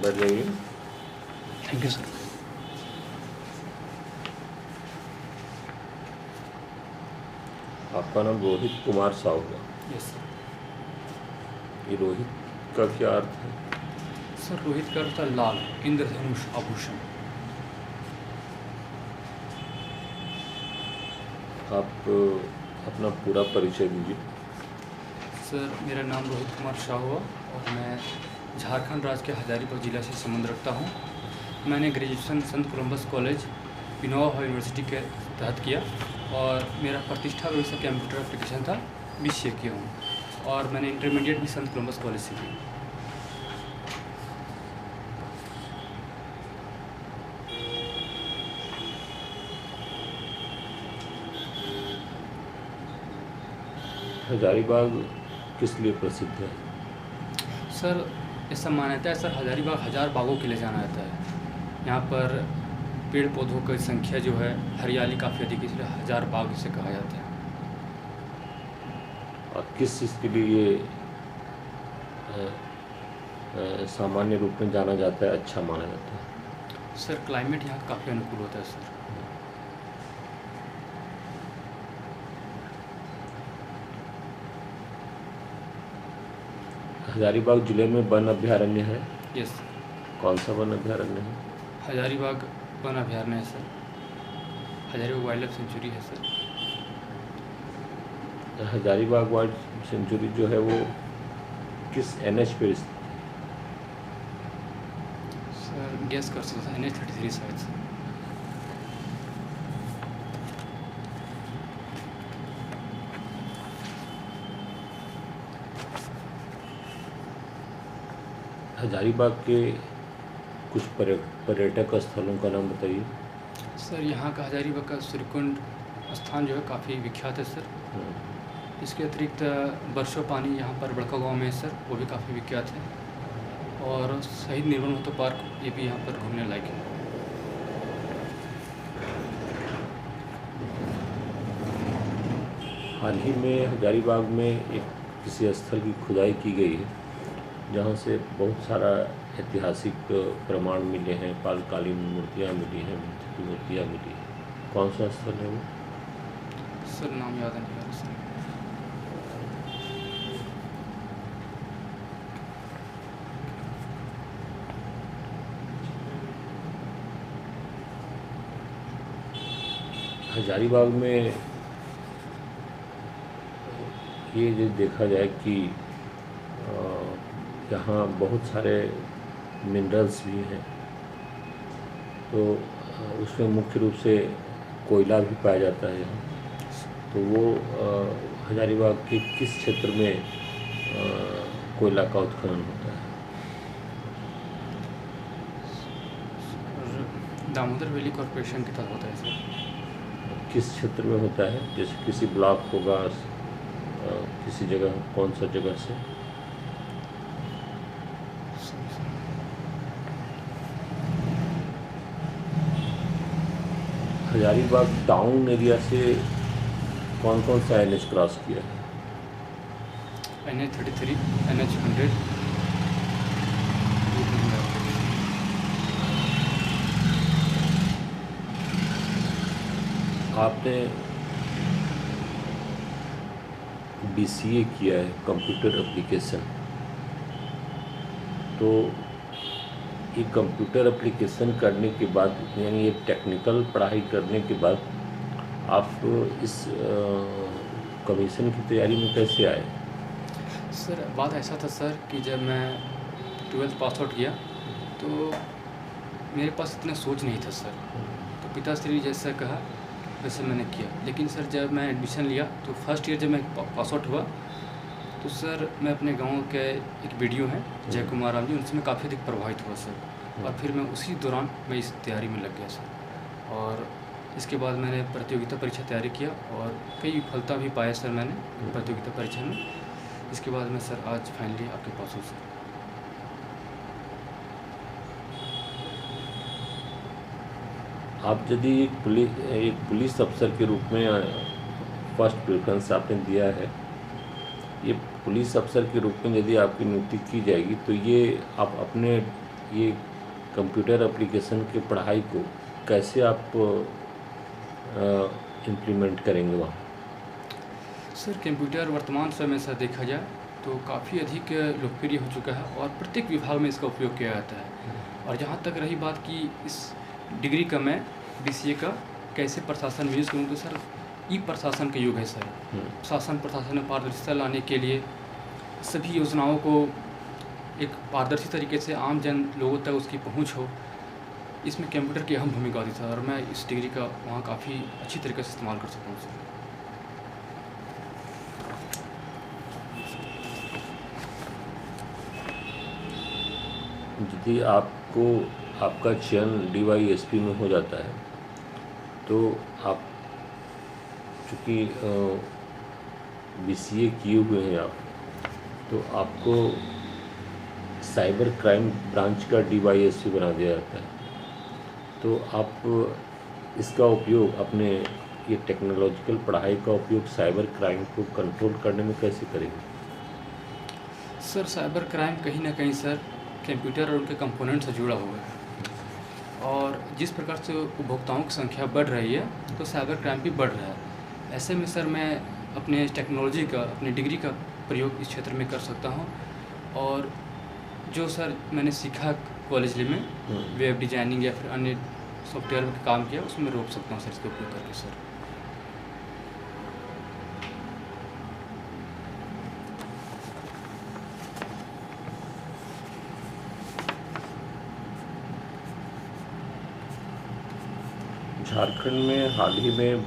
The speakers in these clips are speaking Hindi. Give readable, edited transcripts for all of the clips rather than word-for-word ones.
बैठ जाइए। Thank you sir. आपका नाम रोहित कुमार साहू है। Yes sir. ये रोहित का क्या अर्थ है? सर रोहित का अर्थ था लाल, इंद्रधनुष आभूषण। आप अपना पूरा परिचय दीजिए। सर मेरा नाम रोहित कुमार शाह हुआ और मैं झारखंड राज्य के हजारीबाग जिला से संबंध रखता हूँ। मैंने ग्रेजुएशन संत कोलंबस कॉलेज पिनोवा यूनिवर्सिटी के तहत किया और मेरा प्रतिष्ठा विषय कंप्यूटर एप्लीकेशन था, BCA किया हूँ। और मैंने इंटरमीडिएट भी संत कोलंबस कॉलेज से की। हजारीबाग किस लिए प्रसिद्ध है? सर ऐसा मान्यता है सर, हजारीबाग 1000 बागों के लिए जाना जाता है। यहाँ पर पेड़ पौधों की संख्या जो है, हरियाली काफ़ी अधिक है, इसलिए 1000 बाग इसे कहा जाता है। और किस चीज़ के लिए ये सामान्य रूप में जाना जाता है, अच्छा माना जाता है? सर क्लाइमेट यहाँ काफ़ी अनुकूल होता है सर। हजारीबाग जिले में वन अभ्यारण्य है। यस। कौन सा वन अभ्यारण्य है? हजारीबाग वन अभ्यारण्य है sir. Hazaribagh wild life sanctuary है सर। हजारीबाग वाइल्ड सेंचुरी जो है वो किस NH पे स्थित है? सर गैस कर सकते हैं, NH-33 शायद से। हजारीबाग के कुछ पर्यटक स्थलों का नाम बताइए। सर यहाँ का हजारीबाग का सूर्यकुंड स्थान जो है काफ़ी विख्यात है सर। इसके अतिरिक्त बरसो पानी यहाँ पर बड़का गांव में है सर, वो भी काफ़ी विख्यात है। और शहीद निर्मल महतो पार्क, ये भी यहाँ पर घूमने लायक है। हाल ही में हजारीबाग में एक किसी स्थल की खुदाई की गई है जहाँ से बहुत सारा ऐतिहासिक प्रमाण मिले हैं, पालकालीन मूर्तियाँ मिली हैं, मूर्तियाँ मिली हैं। कौन सा स्थल है वो? सर नाम याद नहीं आ रहा सर। हजारीबाग में ये जो देखा जाए कि यहाँ बहुत सारे मिनरल्स भी हैं, तो उसमें मुख्य रूप से कोयला भी पाया जाता है यहाँ। तो वो हजारीबाग के किस क्षेत्र में कोयला का उत्खनन होता है? दामोदर वैली कॉरपोरेशन के तहत होता है सर। किस क्षेत्र में होता है? जैसे किसी ब्लॉक होगा, किसी जगह, कौन सा जगह से? हजारीबाग टाउन एरिया से कौन कौन सा NH क्रॉस किया है? NH-33, NH-100। आपने BCA किया है, कंप्यूटर एप्लीकेशन, तो ये कंप्यूटर एप्लीकेशन करने के बाद, यानी ये टेक्निकल पढ़ाई करने के बाद आप इस कमीशन की तैयारी में कैसे आए? सर बात ऐसा था सर कि जब मैं 12th पास आउट किया तो मेरे पास इतना सोच नहीं था सर। तो पिताश्री जैसा कहा वैसे मैंने किया। लेकिन सर जब मैं एडमिशन लिया तो फर्स्ट ईयर जब मैं पास आउट हुआ तो सर मैं अपने गांव के एक वीडियो हैं जय कुमार राम जी, उनसे मैं काफ़ी अधिक प्रभावित हुआ सर। और फिर मैं उसी दौरान मैं इस तैयारी में लग गया सर। और इसके बाद मैंने प्रतियोगिता परीक्षा तैयारी किया और कई विफलता भी पाया सर मैंने प्रतियोगिता परीक्षा में। इसके बाद मैं सर आज फाइनली आपके पास हूँ सर। आप यदि एक पुलिस अफसर के रूप में फर्स्ट प्रेफरेंस आपने दिया है, ये पुलिस अफसर के रूप में यदि आपकी नियुक्ति की जाएगी तो ये आप अपने ये कंप्यूटर एप्लीकेशन की पढ़ाई को कैसे आप इम्प्लीमेंट करेंगे वहाँ? सर कंप्यूटर वर्तमान समय से देखा जाए तो काफ़ी अधिक लोकप्रिय हो चुका है और प्रत्येक विभाग में इसका उपयोग किया जाता है। और जहाँ तक रही बात कि इस डिग्री का मैं बीसीए का कैसे प्रशासन में यूज़ करूँ, तो सर ई प्रशासन का युग है सर। शासन प्रशासन में पारदर्शिता लाने के लिए सभी योजनाओं को एक पारदर्शी तरीके से आम जन लोगों तक उसकी पहुँच हो, इसमें कंप्यूटर की अहम भूमिका होती है और मैं इस डिग्री का वहाँ काफ़ी अच्छी तरीके से इस्तेमाल कर सकता हूँ सर। यदि आपको आपका चयन डीवाईएसपी में हो जाता है तो आप चूँकि बीसीए किए हुए हैं आप, तो आपको साइबर क्राइम ब्रांच का डीवाईएसपी बना दिया जाता है। तो आप इसका उपयोग अपने ये टेक्नोलॉजिकल पढ़ाई का उपयोग साइबर क्राइम को कंट्रोल करने में कैसे करेंगे? सर साइबर क्राइम कहीं ना कहीं सर कंप्यूटर और उनके कंपोनेंट से जुड़ा हुआ है और जिस प्रकार से उपभोक्ताओं की संख्या बढ़ रही है तो साइबर क्राइम भी बढ़ रहा है। ऐसे में सर मैं अपने टेक्नोलॉजी का, अपनी डिग्री का प्रयोग इस क्षेत्र में कर सकता हूँ और जो सर मैंने सीखा कॉलेज में वेब डिजाइनिंग या फिर अन्य सॉफ्टवेयर में काम किया, उसमें रोक सकता हूँ सर इसका उपयोग करके सर। झारखंड में हाल ही में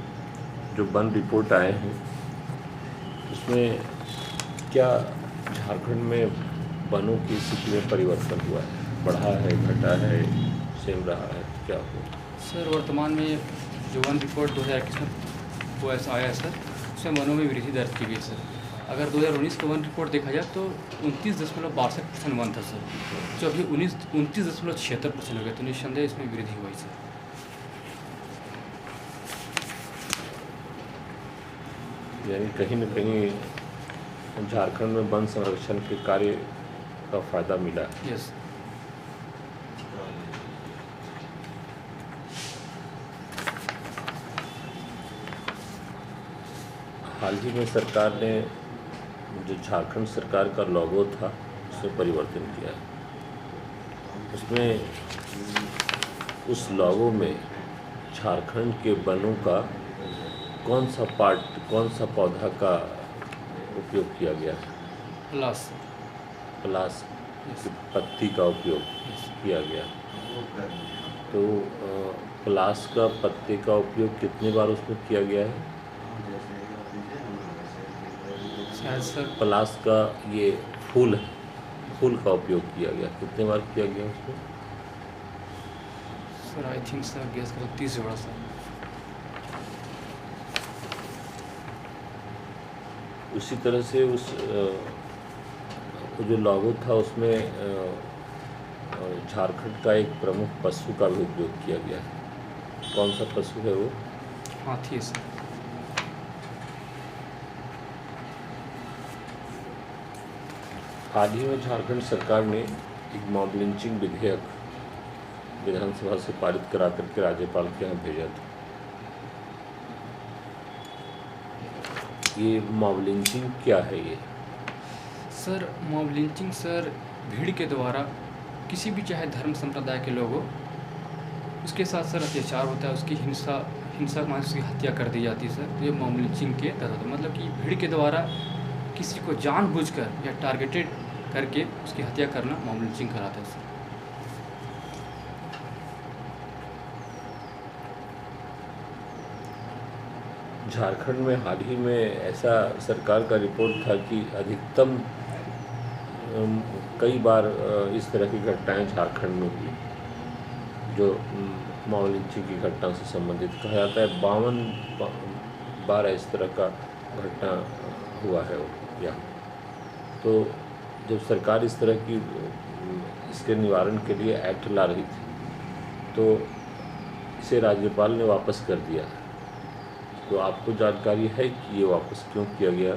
जो वन रिपोर्ट आए हैं उसमें क्या झारखंड में वनों की स्थिति में परिवर्तन हुआ है? बढ़ा है, घटा है, सेम रहा है, क्या हुआ? सर वर्तमान में जो वन रिपोर्ट 2021 में वो ऐसा आया है सर, उसमें वनों में वृद्धि दर्ज की गई सर। अगर 2019 का वन रिपोर्ट देखा जाए तो 29.62% वन था सर, जो अभी 29.76% हो गया, तो निस्संदेह इसमें वृद्धि हुई सर। यानी कहीं न कहीं झारखंड में वन संरक्षण के कार्य का फायदा मिला है। यस। हाल ही में सरकार ने जो झारखंड सरकार का लोगो था उसमें परिवर्तन किया है। उसमें उस लोगो में झारखंड के वनों का कौन सा पार्ट, कौन सा पौधा का उपयोग किया गया है? पलास। पलास की पत्ती का उपयोग किया गया। तो पलास का पत्ते का उपयोग कितनी बार उसमें किया गया है? शायद सर पलास का ये फूल है, फूल का उपयोग किया गया, कितने बार किया गया उसमें? Sir I think sir gas करो 30 जोड़ा सर। उसी तरह से उस जो लोगो था उसमें झारखंड का एक प्रमुख पशु का भी उपयोग किया गया है। कौन सा पशु है वो? हाथी है सर। हाल ही में झारखंड सरकार ने एक मॉब लिंचिंग विधेयक विधानसभा से पारित करा करके राज्यपाल के यहाँ भेजा था। ये मॉब लिंचिंग क्या है ये? सर मॉब लिंचिंग सर भीड़ के द्वारा किसी भी चाहे धर्म संप्रदाय के लोगों, उसके साथ सर अत्याचार होता है, उसकी हिंसा मान उसकी हत्या कर दी जाती है सर। तो ये मॉब लिंचिंग के तहत मतलब कि भीड़ के द्वारा किसी को जानबूझकर या टारगेटेड करके उसकी हत्या करना मॉब लिंचिंग कहलाता है सर। झारखंड में हाल ही में ऐसा सरकार का रिपोर्ट था कि अधिकतम कई बार इस तरह की घटनाएं झारखंड में हुई जो मॉब लिंचिंग की घटना से संबंधित। कहा जाता है 52 बार इस तरह का घटना हुआ है यहाँ। तो जब सरकार इस तरह की इसके निवारण के लिए एक्ट ला रही थी तो इसे राज्यपाल ने वापस कर दिया। तो आपको जानकारी है कि ये वापस क्यों किया गया?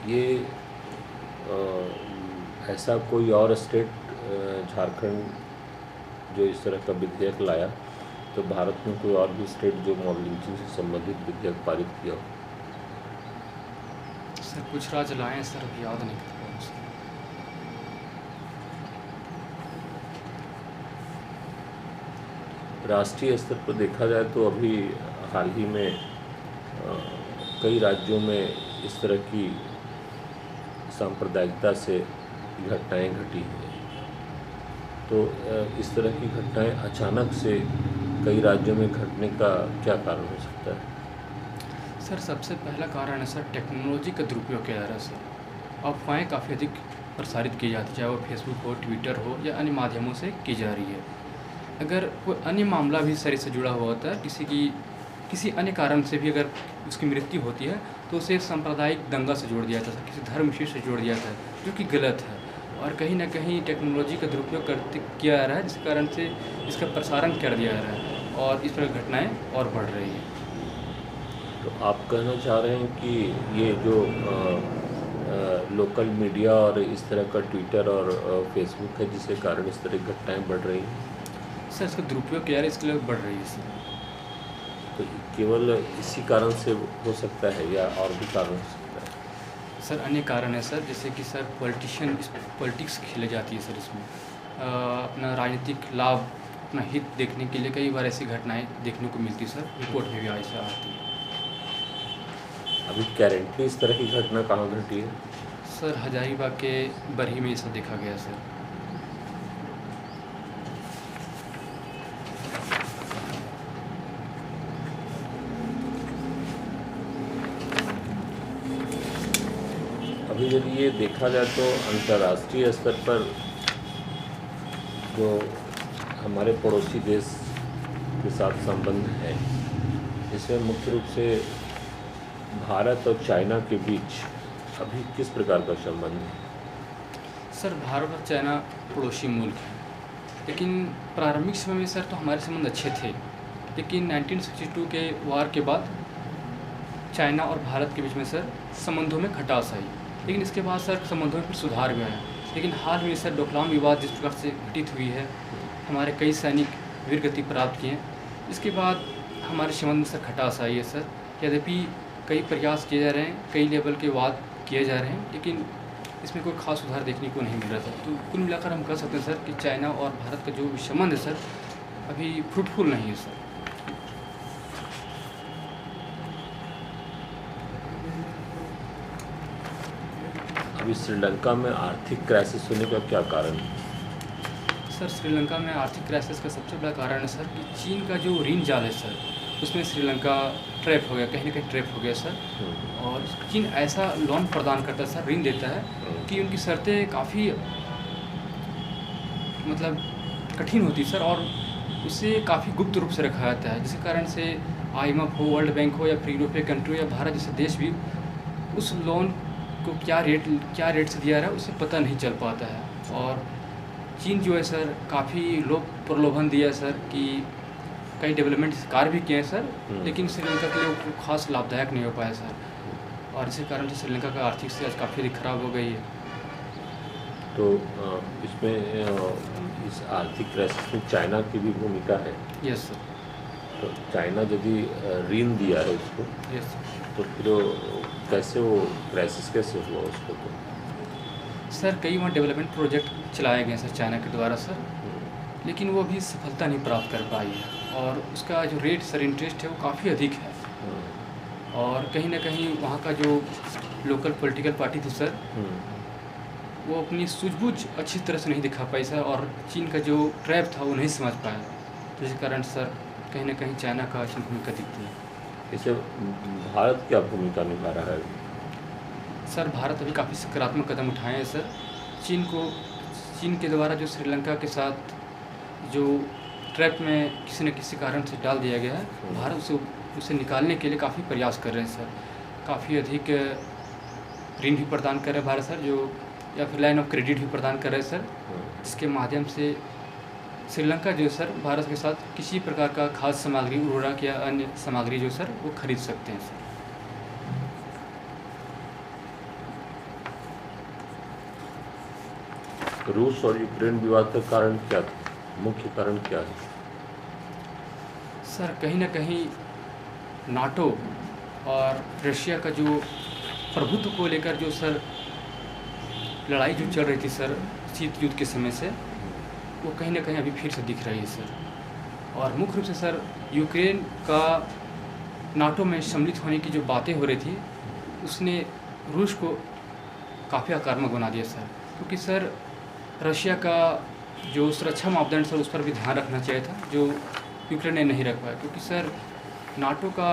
ये ऐसा कोई और स्टेट झारखंड जो इस तरह का विधेयक लाया, तो भारत में कोई और भी स्टेट जो मॉब लिंचिंग से संबंधित विधेयक पारित किया हो? सर कुछ राज्य लाए हैं सर, अभी याद नहीं कर पा रहा हूँ सर। राष्ट्रीय स्तर पर देखा जाए तो अभी हाल ही में कई राज्यों में इस तरह की सांप्रदायिकता से घटनाएं घटी हैं। तो इस तरह की घटनाएं अचानक से कई राज्यों में घटने का क्या कारण हो सकता है? सर सबसे पहला कारण है सर टेक्नोलॉजी का दुरुपयोग किया जा रहा है सर। अफवाहें काफ़ी अधिक प्रसारित की जाती है, चाहे वो फेसबुक हो, ट्विटर हो या अन्य माध्यमों से की जा रही है। अगर कोई अन्य मामला भी सर इससे जुड़ा हुआ होता है, किसी अन्य कारण से भी अगर उसकी मृत्यु होती है तो उसे सांप्रदायिक दंगा से जोड़ दिया जाता है, किसी धर्म विशेष से जोड़ दिया जाता है, जो कि गलत है। और कहीं ना कहीं टेक्नोलॉजी का दुरुपयोग किया जा रहा है, जिस कारण से इसका प्रसारण कर दिया जा रहा है और इस तरह घटनाएँ और बढ़ रही हैं। तो आप कहना चाह रहे हैं कि ये जो लोकल मीडिया और इस तरह का ट्विटर और फेसबुक है, जिसके कारण इस तरह की घटनाएं बढ़ रही हैं? सर इसका दुरुपयोग किया जा रहा है, इसके लिए बढ़ रही है सर। तो केवल इसी कारण से हो सकता है या और भी कारण हो सकता है? सर अन्य कारण है सर, जैसे कि सर पॉलिटिक्स खेले जाती है सर इसमें। अपना राजनीतिक लाभ, अपना हित देखने के लिए कई बार ऐसी घटनाएं देखने को मिलती है सर, रिपोर्ट में भी ऐसा आती है। अभी करेंटली इस तरह की घटना कहाँ घटी है? सर हजारीबाग के बरही में ऐसा देखा गया सर। अभी यदि ये देखा जाए तो अंतर्राष्ट्रीय स्तर पर जो हमारे पड़ोसी देश के साथ संबंध है, इसमें मुख्य रूप से भारत और चाइना के बीच अभी किस प्रकार का संबंध है? सर भारत और चाइना पड़ोसी मुल्क हैं, लेकिन प्रारंभिक समय में सर तो हमारे संबंध अच्छे थे, लेकिन 1962 के वार के बाद चाइना और भारत के बीच में सर संबंधों में खटास आई। लेकिन इसके बाद सर संबंधों में फिर सुधार भी आया। लेकिन हाल में सर डोकलाम विवाद जिस प्रकार से घटित हुई है, हमारे कई सैनिक वीरगति प्राप्त किए हैं, इसके बाद हमारे संबंध में सर खटास आई है सर। यद्यपि कई प्रयास किए जा रहे हैं, कई लेवल के वाद किए जा रहे हैं, लेकिन इसमें कोई खास सुधार देखने को नहीं मिल रहा था। तो कुल मिलाकर हम कह सकते हैं सर कि चाइना और भारत का जो संबंध है सर अभी फ्रूटफुल नहीं है सर। अभी श्रीलंका में आर्थिक क्राइसिस होने का क्या कारण है? सर श्रीलंका में आर्थिक क्राइसिस का सबसे बड़ा कारण है सर कि चीन का जो ऋण जाल है सर, उसमें श्रीलंका ट्रैप हो गया, कहीं ना कहीं ट्रैप हो गया सर। और चीन ऐसा लोन प्रदान करता है सर, ऋण देता है कि उनकी शर्तें काफ़ी मतलब कठिन होती है सर, और उसे काफ़ी गुप्त रूप से रखा जाता है, जिसके कारण से IMF हो, वर्ल्ड बैंक हो या फिर यूरोपीय कंट्री या भारत जैसे देश भी उस लोन को क्या रेट से दिया रहा है उसे पता नहीं चल पाता है। और चीन जो है सर काफ़ी लोग प्रलोभन दिया है सर कि कई डेवलपमेंट कार्य भी किए हैं सर, लेकिन श्रीलंका के लिए वो खास लाभदायक नहीं हो पाया सर, और इसी कारण से श्रीलंका का आर्थिक स्थिति काफ़ी अधिक खराब हो गई है। तो इसमें इस आर्थिक क्राइसिस में चाइना की भी भूमिका है? Yes sir. तो चाइना यदि ऋण दिया है उसको, यस सर। तो फिर कैसे वो क्राइसिस कैसे हुआ उसको? तो सर कई वहाँ डेवलपमेंट प्रोजेक्ट चलाए गए सर चाइना के द्वारा सर, लेकिन वो अभी सफलता नहीं प्राप्त कर पाई है, और उसका जो रेट सर इंटरेस्ट है वो काफ़ी अधिक है। और कहीं ना कहीं वहाँ का जो लोकल पॉलिटिकल पार्टी थी सर, वो अपनी सूझबूझ अच्छी तरह से नहीं दिखा पाई सर, और चीन का जो ट्रैप था वो नहीं समझ पाया, तो इस कारण सर कहीं ना कहीं चाइना का इसमें भूमिका दिखती है। इसे भारत क्या भूमिका निभा रहा है? सर भारत अभी काफ़ी सकारात्मक कदम उठाए हैं सर। चीन के द्वारा जो श्रीलंका के साथ जो ट्रैप में किसी न किसी कारण से डाल दिया गया है, भारत उसे निकालने के लिए काफ़ी प्रयास कर रहे हैं सर। काफ़ी अधिक ऋण भी प्रदान कर रहे हैं भारत सर, जो या फिर लाइन ऑफ क्रेडिट भी प्रदान कर रहे हैं सर, जिसके माध्यम से श्रीलंका जो सर भारत के साथ किसी प्रकार का खाद्य सामग्री, उर्वरक या अन्य सामग्री जो सर वो खरीद सकते हैं सर। रूस और यूक्रेन विवाद का कारण क्या था, मुख्य कारण क्या है? सर कहीं न कहीं नाटो और रशिया का जो प्रभुत्व को लेकर जो सर लड़ाई जो चल रही थी सर शीत युद्ध के समय से, वो कहीं न कहीं अभी फिर से दिख रही है सर। और मुख्य रूप से सर यूक्रेन का नाटो में सम्मिलित होने की जो बातें हो रही थी, उसने रूस को काफ़ी आक्रामक बना दिया सर। क्योंकि सर रशिया का जो सुरक्षा मापदंड सर उस पर भी ध्यान रखना चाहिए था, जो यूक्रेन ने नहीं रख पाया। क्योंकि सर नाटो का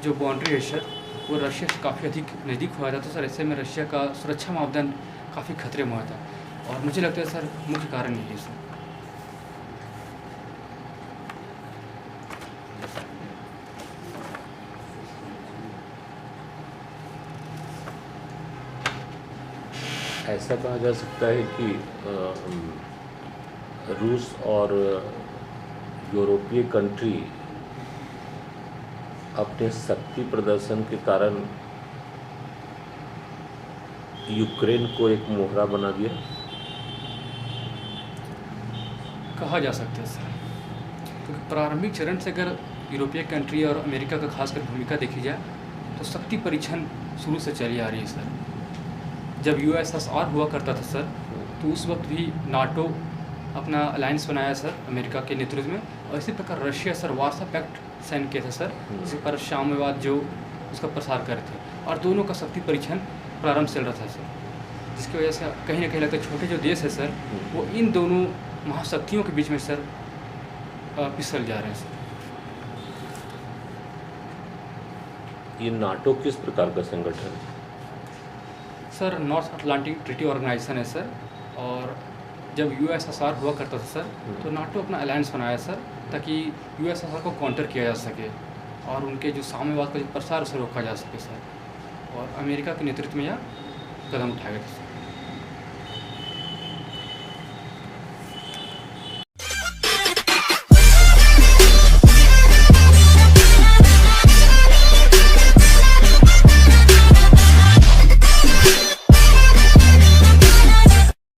जो बाउंड्री है सर वो रशिया से काफ़ी अधिक नज़दीक हुआ था, तो सर ऐसे में रशिया का सुरक्षा मापदंड काफ़ी खतरे में हुआ था। और मुझे लगता है सर मुख्य कारण यही है सर। ऐसा कहा जा सकता है कि रूस और यूरोपीय कंट्री अपने शक्ति प्रदर्शन के कारण यूक्रेन को एक मोहरा बना दिया। कहा जा सकता है सर, क्योंकि प्रारंभिक चरण से अगर यूरोपीय कंट्री और अमेरिका का खासकर भूमिका देखी जाए तो शक्ति परीक्षण शुरू से चली आ रही है सर। जब यूएसएसआर हुआ करता था सर, तो उस वक्त भी नाटो अपना अलायंस बनाया सर अमेरिका के नेतृत्व में, और इसी प्रकार Russia sir Warsaw pact sign किया था सर, जिस पर साम्यवाद जो उसका प्रसार कर थे, और दोनों का शक्ति परीक्षण प्रारंभ चल रहा था सर। जिसकी वजह से कहीं ना कहीं लगता है छोटे जो देश है सर वो इन दोनों महाशक्तियों के बीच में सर पिसल जा रहे हैं सर। ये नाटो किस प्रकार का संगठन है? Sir North Atlantic Treaty Organization है सर, और जब यूएसएसआर हुआ करता था सर तो नाटो अपना अलायंस बनाया सर, ताकि यूएसएसआर को काउंटर किया जा सके और उनके जो साम्यवाद का जो प्रसार उसे रोका जा सके सर। और अमेरिका के नेतृत्व में यह कदम उठाया गया था।